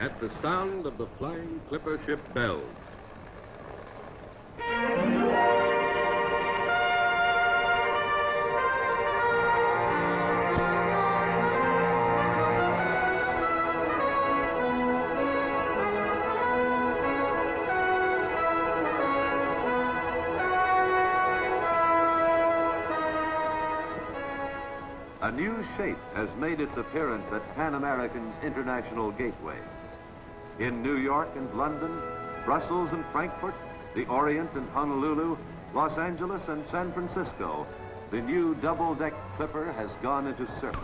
at the sound of the flying clipper ship bells. A new shape has made its appearance at Pan American's international gateways. In New York and London, Brussels and Frankfurt, the Orient and Honolulu, Los Angeles and San Francisco, the new double-deck Clipper has gone into service.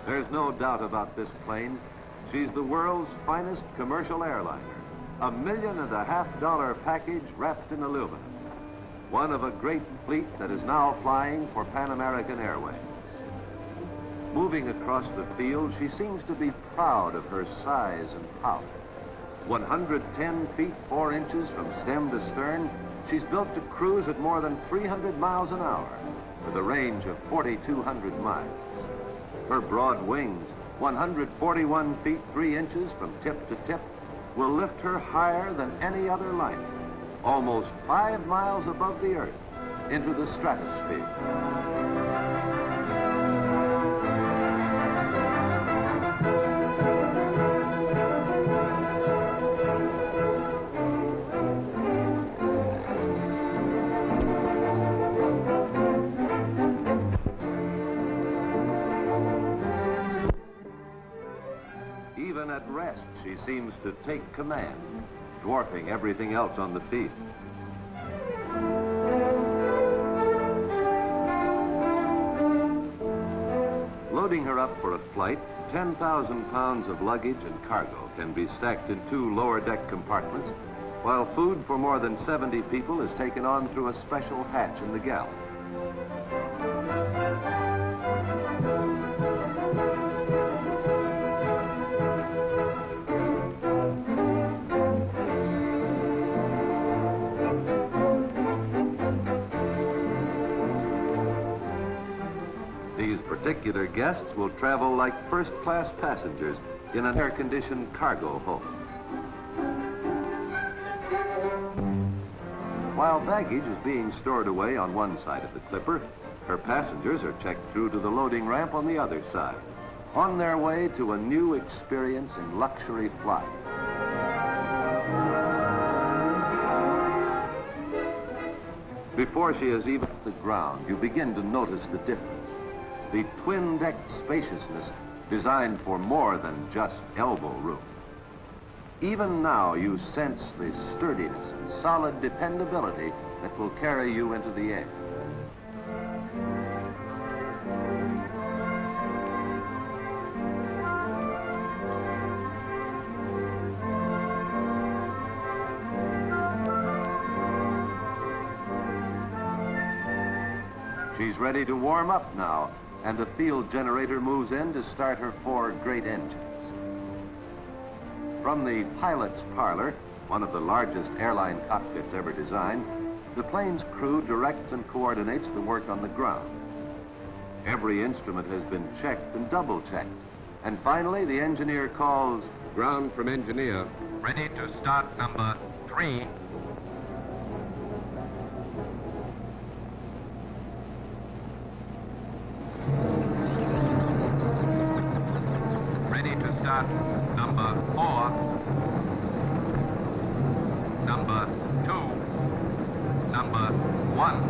There's no doubt about this plane. She's the world's finest commercial airliner. $1.5 million package wrapped in aluminum. One of a great fleet that is now flying for Pan American Airways. Moving across the field, she seems to be proud of her size and power. 110 feet 4 inches from stem to stern, she's built to cruise at more than 300 miles an hour with a range of 4,200 miles. Her broad wings, 141 feet 3 inches from tip to tip, will lift her higher than any other liner, almost 5 miles above the earth, into the stratosphere. Even at rest, she seems to take command, dwarfing everything else on the field. Loading her up for a flight, 10,000 pounds of luggage and cargo can be stacked in 2 lower deck compartments, while food for more than 70 people is taken on through a special hatch in the galley. These particular guests will travel like first-class passengers in an air-conditioned cargo hold. While baggage is being stored away on one side of the Clipper, her passengers are checked through to the loading ramp on the other side, on their way to a new experience in luxury flying. Before she has even hit the ground, you begin to notice the difference. The twin-deck spaciousness designed for more than just elbow room. Even now, you sense the sturdiness and solid dependability that will carry you into the air. She's ready to warm up now, and the field generator moves in to start her 4 great engines. From the pilot's parlor, one of the largest airline cockpits ever designed, the plane's crew directs and coordinates the work on the ground. Every instrument has been checked and double-checked, and finally the engineer calls, Ground from engineer. Ready to start number 3. Ready to start number 4. Number 2. Number 1.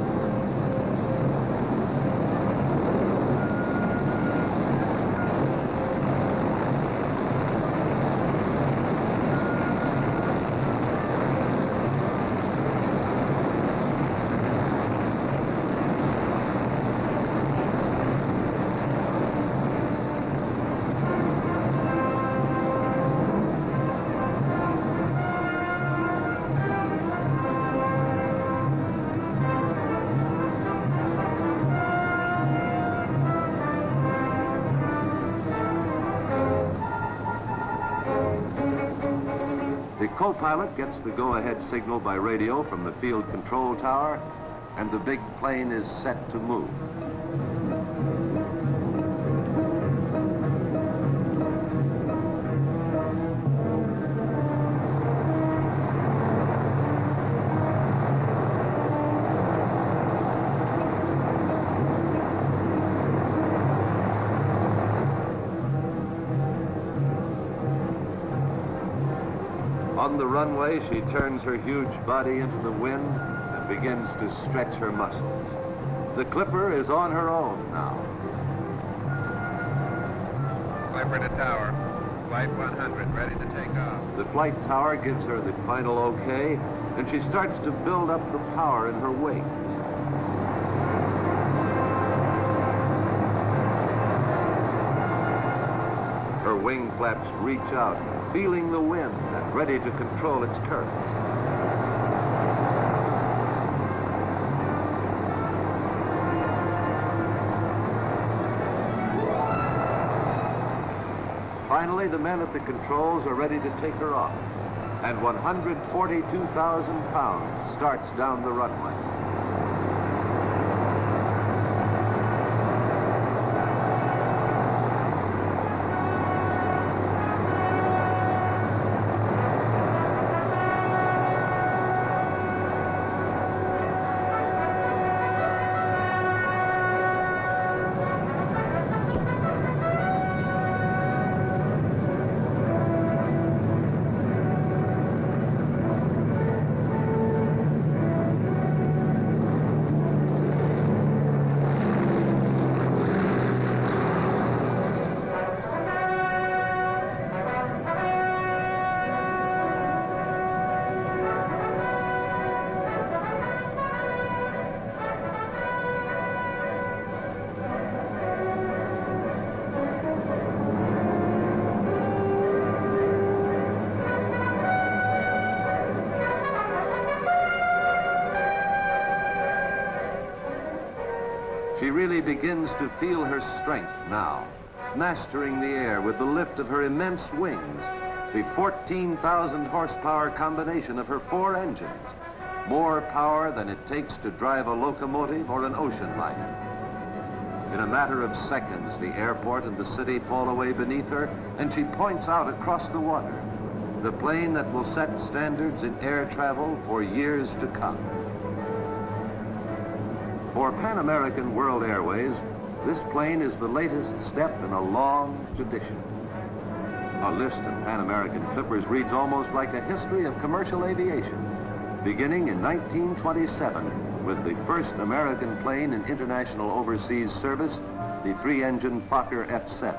The co-pilot gets the go-ahead signal by radio from the field control tower, and the big plane is set to move. On the runway, she turns her huge body into the wind and begins to stretch her muscles. The Clipper is on her own now. Clipper to tower. Flight 100, ready to take off. The flight tower gives her the final okay, and she starts to build up the power in her wings. Her wing flaps reach out, feeling the wind and ready to control its currents. Finally, the men at the controls are ready to take her off, and 142,000 pounds starts down the runway. She really begins to feel her strength now, mastering the air with the lift of her immense wings, the 14,000 horsepower combination of her 4 engines, more power than it takes to drive a locomotive or an ocean liner. In a matter of seconds, the airport and the city fall away beneath her, and she points out across the water, the plane that will set standards in air travel for years to come. For Pan American World Airways, this plane is the latest step in a long tradition. A list of Pan American Clippers reads almost like a history of commercial aviation, beginning in 1927 with the first American plane in international overseas service, the 3-engine Fokker F-7.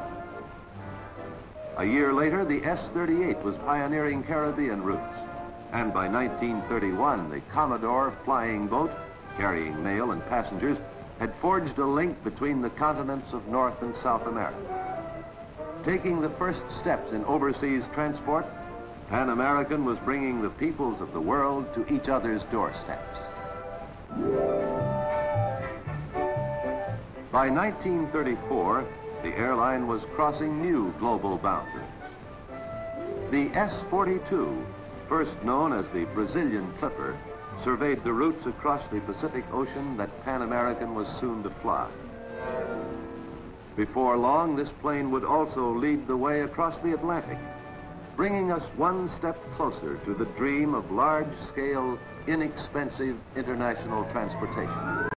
A year later, the S-38 was pioneering Caribbean routes, and by 1931, the Commodore flying boat, carrying mail and passengers, had forged a link between the continents of North and South America. Taking the first steps in overseas transport, Pan American was bringing the peoples of the world to each other's doorsteps. By 1934, the airline was crossing new global boundaries. The S-42, first known as the Brazilian Clipper, surveyed the routes across the Pacific Ocean that Pan American was soon to fly. Before long, this plane would also lead the way across the Atlantic, bringing us one step closer to the dream of large-scale, inexpensive international transportation.